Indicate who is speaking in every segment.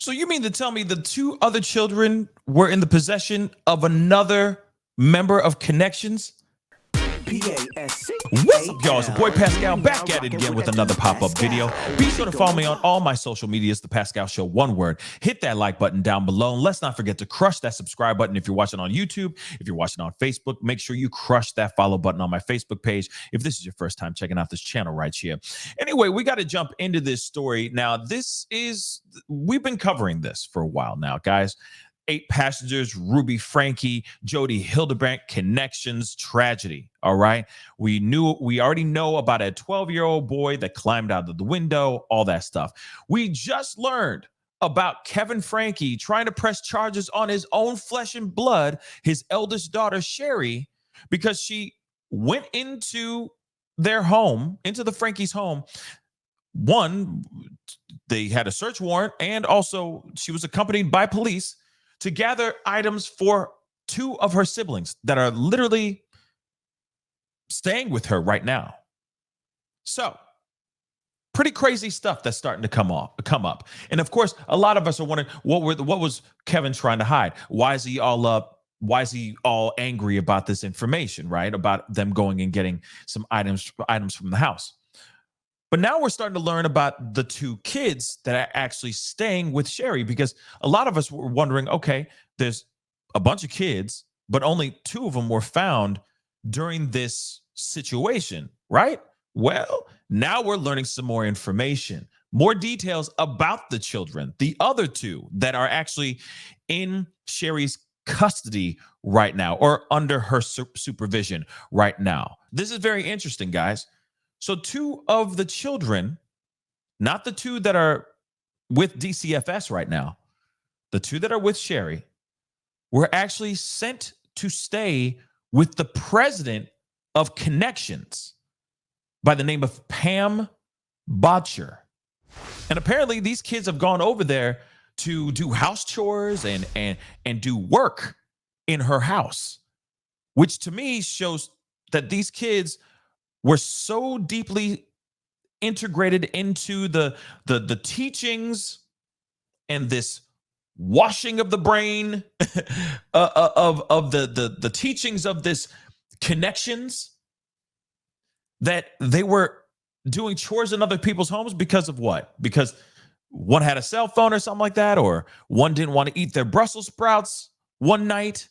Speaker 1: So you mean to tell me the two other children were in the possession of another member of ConneXions? What's up, y'all? It's your boy Pascal back at it again with another pop-up video. Be sure to follow me on all my social medias, The Pascal Show, one word. Hit that like button down below. And let's not forget to crush that subscribe button if you're watching on YouTube. If you're watching on Facebook, make sure you crush that follow button on my Facebook page if this is your first time checking out this channel right here. Anyway, we got to jump into this story. Now, we've been covering this for a while now, guys. 8 passengers, Ruby Franke, Jody Hildebrandt, ConneXions tragedy. All right. We already know about a 12-year-old boy that climbed out of the window, all that stuff. We just learned about Kevin Franke trying to press charges on his own flesh and blood, his eldest daughter, Sherry, because she went into their home, into the Franke's home. One, they had a search warrant, and also she was accompanied by police to gather items for 2 of her siblings that are literally staying with her right now. So, pretty crazy stuff that's starting to come up. And of course, a lot of us are wondering, what was Kevin trying to hide? Why is he all up? Why is he all angry about this information, right? About them going and getting some items from the house. But now we're starting to learn about the 2 kids that are actually staying with Sherry, because a lot of us were wondering, okay, there's a bunch of kids, but only 2 of them were found during this situation, right? Well, now we're learning some more information, more details about the children, the other 2 that are actually in Sherry's custody right now, or under her supervision right now. This is very interesting, guys. So 2 of the children, not the 2 that are with DCFS right now, the 2 that are with Sherry, were actually sent to stay with the president of ConneXions by the name of Pam Botcher. And apparently these kids have gone over there to do house chores and do work in her house, which to me shows that these kids were so deeply integrated into the teachings and this washing of the brain of the teachings of this ConneXions, that they were doing chores in other people's homes because of what? Because one had a cell phone or something like that, or one didn't want to eat their Brussels sprouts one night.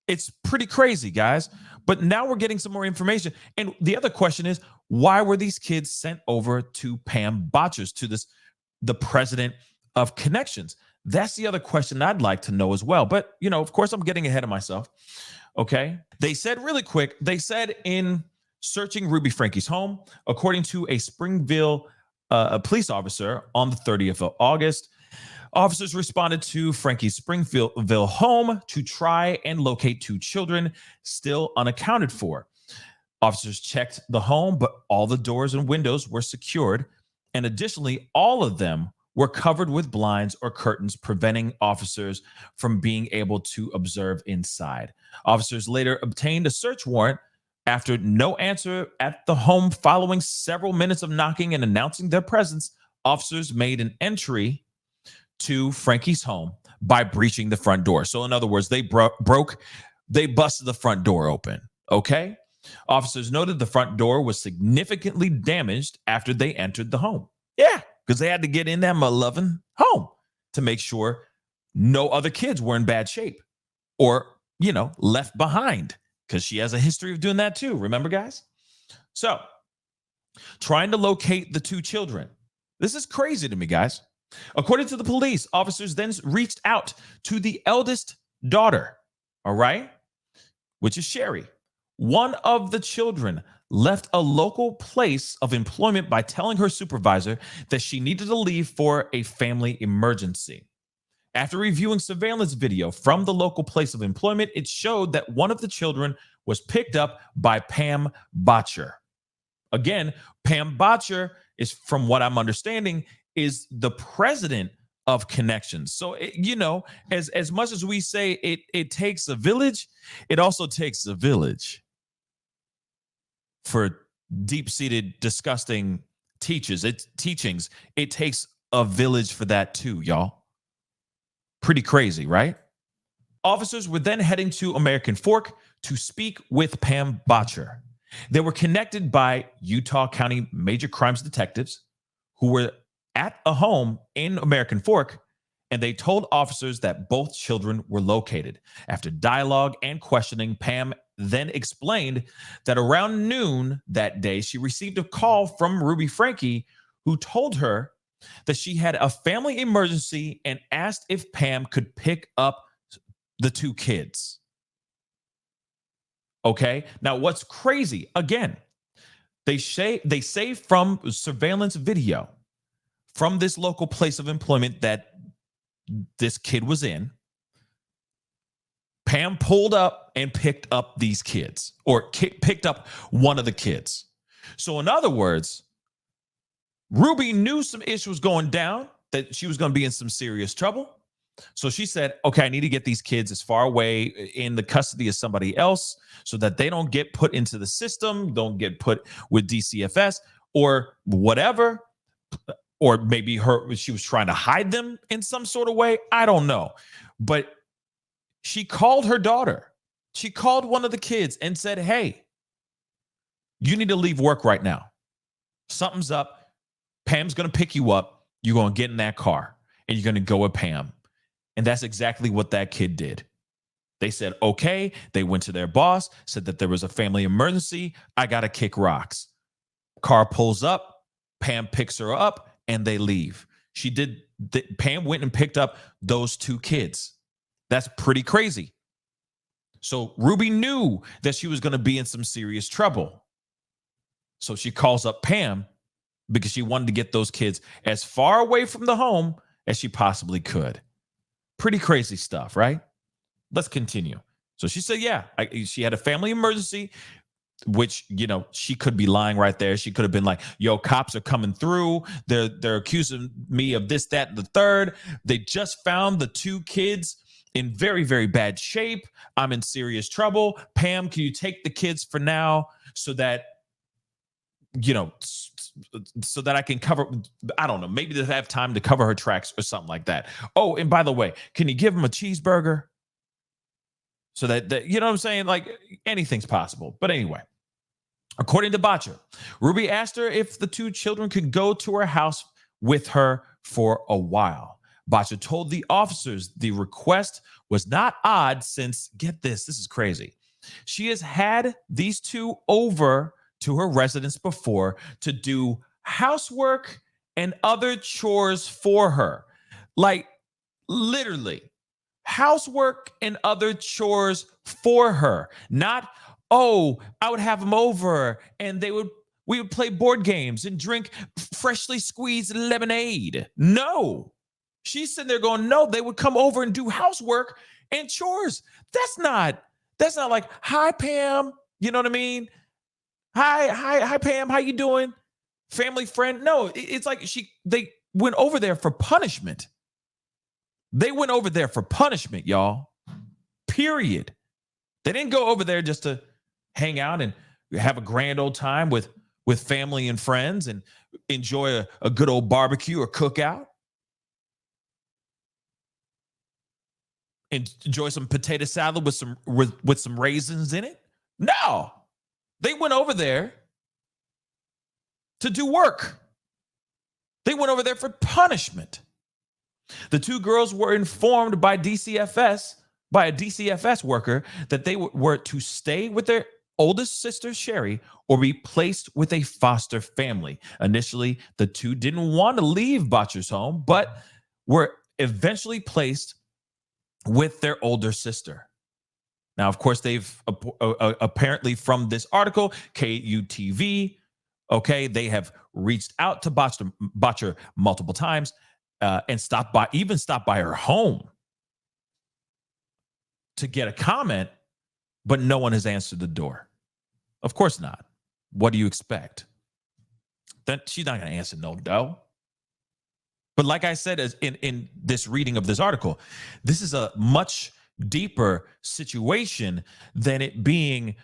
Speaker 1: It's pretty crazy, guys. But now we're getting some more information. And the other question is, why were these kids sent over to Pam Botchers, to the president of ConneXions? That's the other question I'd like to know as well. But, of course, I'm getting ahead of myself. Okay. They said really quick, in searching Ruby Franke's home, according to a Springville police officer on the 30th of August, officers responded to Franke's Springville home to try and locate 2 children still unaccounted for. Officers checked the home, but all the doors and windows were secured. And additionally, all of them were covered with blinds or curtains, preventing officers from being able to observe inside. Officers later obtained a search warrant after no answer at the home. Following several minutes of knocking and announcing their presence, officers made an entry to Franke's home by breaching the front door. So in other words, they busted the front door open. Okay. Officers noted the front door was significantly damaged after they entered the home. Yeah, because they had to get in that loving home to make sure no other kids were in bad shape or, left behind, because she has a history of doing that too. Remember, guys? So trying to locate the 2 children. This is crazy to me, guys. According to the police, officers then reached out to the eldest daughter, all right, which is Sherry. One of the children left a local place of employment by telling her supervisor that she needed to leave for a family emergency. After reviewing surveillance video from the local place of employment, it showed that one of the children was picked up by Pam Botcher. Again, Pam Botcher is, from what I'm understanding, is the president of ConneXions. So, as much as we say it takes a village, it also takes a village for deep-seated, disgusting teachings. It takes a village for that too, y'all. Pretty crazy, right? Officers were then heading to American Fork to speak with Pam Botcher. They were connected by Utah County major crimes detectives who were at a home in American Fork, and they told officers that both children were located. After dialogue and questioning, Pam then explained that around noon that day, she received a call from Ruby Franke, who told her that she had a family emergency and asked if Pam could pick up the two kids. Okay. Now, what's crazy, again, they say from surveillance video from this local place of employment that this kid was in, Pam pulled up and picked up these kids, or picked up one of the kids. So in other words, Ruby knew some issues was going down, that she was going to be in some serious trouble. So she said, okay, I need to get these kids as far away in the custody of somebody else so that they don't get put into the system, don't get put with DCFS or whatever. Or maybe she was trying to hide them in some sort of way. I don't know. But she called her daughter. She called one of the kids and said, hey, you need to leave work right now. Something's up. Pam's going to pick you up. You're going to get in that car and you're going to go with Pam. And that's exactly what that kid did. They said, okay. They went to their boss, said that there was a family emergency. I got to kick rocks. Car pulls up. Pam picks her up and they leave. Pam went and picked up those two kids. That's pretty crazy. So Ruby knew that she was going to be in some serious trouble. So she calls up Pam because she wanted to get those kids as far away from the home as she possibly could. Pretty crazy stuff, right? Let's continue. So she said, yeah, she had a family emergency, which, you know, she could be lying right there. She could have been like, yo, cops are coming through. They're accusing me of this, that, and the third. They just found the two kids in very, very bad shape. I'm in serious trouble. Pam, can you take the kids for now so that, you know, so that I can cover, I don't know, maybe they have time to cover her tracks or something like that. Oh, and by the way, can you give them a cheeseburger? So that you know what I'm saying? Like anything's possible. But anyway, according to Botcher, Ruby asked her if the two children could go to her house with her for a while. Botcher told the officers the request was not odd since, get this is crazy, she has had these two over to her residence before to do housework and other chores for her. Like literally housework and other chores for her. Not, oh, I would have them over and we would play board games and drink freshly squeezed lemonade. No. She's sitting there going, no, they would come over and do housework and chores. That's not like, hi, Pam. You know what I mean? Hi, Pam. How you doing? Family friend. No, it's like they went over there for punishment. They went over there for punishment, y'all. Period. They didn't go over there just to hang out and have a grand old time with family and friends and enjoy a good old barbecue or cookout. Enjoy some potato salad with some raisins in it. No. They went over there to do work. They went over there for punishment. The two girls were informed by a DCFS worker that they were to stay with their oldest sister, Sherry, or be placed with a foster family. Initially, the two didn't want to leave Botcher's home, but were eventually placed with their older sister. Now, of course, they've apparently from this article, KUTV, okay, they have reached out to Botcher multiple times and stopped by her home to get a comment, but no one has answered the door. Of course not. What do you expect? That she's not going to answer no dough. But like I said, as in this reading of this article, this is a much deeper situation than it being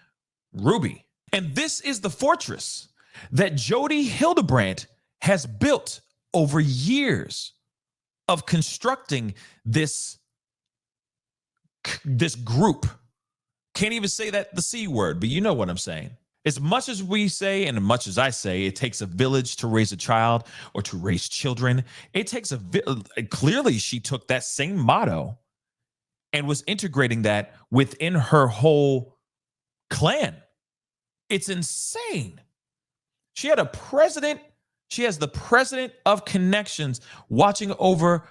Speaker 1: Ruby. And this is the fortress that Jody Hildebrandt has built over years of constructing this this group, can't even say that the C word, but you know what I'm saying. As much as we say and as much as I say, it takes a village to raise a child or to raise children. It takes clearly she took that same motto and was integrating that within her whole clan. It's insane. She had a president. She has the president of ConneXions watching over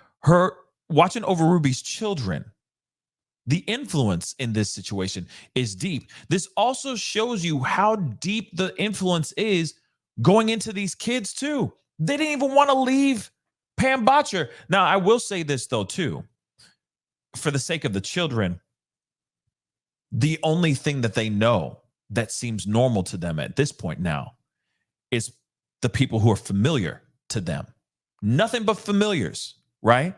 Speaker 1: Ruby's children. The influence in this situation is deep. This also shows you how deep the influence is going into these kids too. They didn't even want to leave Pam Botcher. Now, I will say this though too, for the sake of the children, the only thing that they know that seems normal to them at this point now is the people who are familiar to them. Nothing but familiars, right?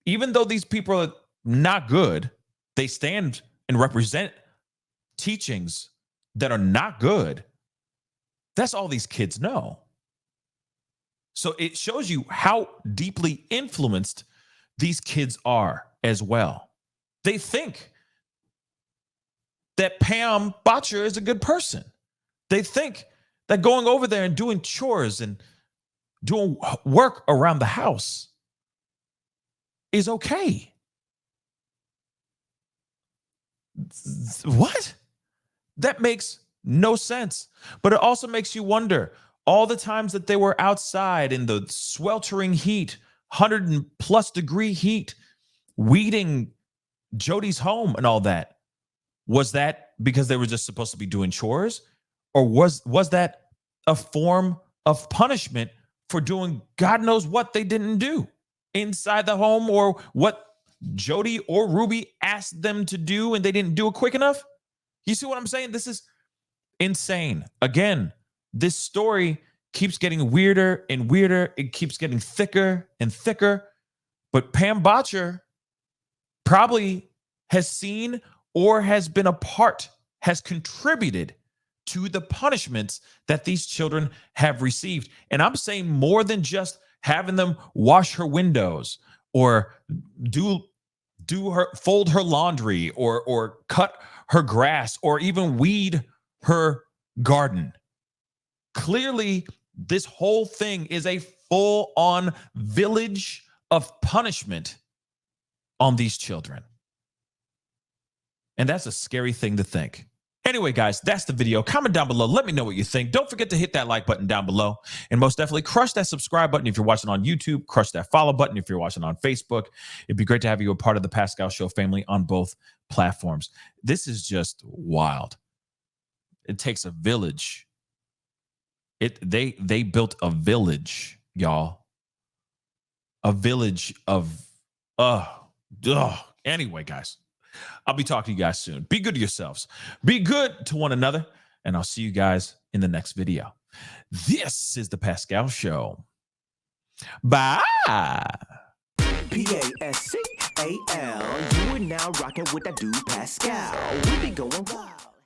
Speaker 1: Even though these people are not good, they stand and represent teachings that are not good. That's all these kids know. So it shows you how deeply influenced these kids are as well. They think that Pam Botcher is a good person. They think that going over there and doing chores and doing work around the house is okay. What? That makes no sense. But it also makes you wonder all the times that they were outside in the sweltering heat, 100+ degree heat, weeding Jody's home and all that. Was that because they were just supposed to be doing chores? Or was that a form of punishment for doing God knows what they didn't do inside the home, or what Jody or Ruby asked them to do and they didn't do it quick enough? You see what I'm saying? This is insane. Again, this story keeps getting weirder and weirder. It keeps getting thicker and thicker. But Pam Botcher probably has seen or has been a part, has contributed to the punishments that these children have received. And I'm saying more than just having them wash her windows or fold her laundry or cut her grass or even weed her garden. Clearly, this whole thing is a full-on village of punishment on these children. And that's a scary thing to think. Anyway, guys, that's the video. Comment down below. Let me know what you think. Don't forget to hit that like button down below. And most definitely crush that subscribe button if you're watching on YouTube. Crush that follow button if you're watching on Facebook. It'd be great to have you a part of the Pascal Show family on both platforms. This is just wild. It takes a village. They built a village, y'all. A village of anyway, guys. I'll be talking to you guys soon. Be good to yourselves. Be good to one another. And I'll see you guys in the next video. This is the Pascal Show. Bye.
Speaker 2: Pascal. You are now rocking with that dude Pascal. We be going wild.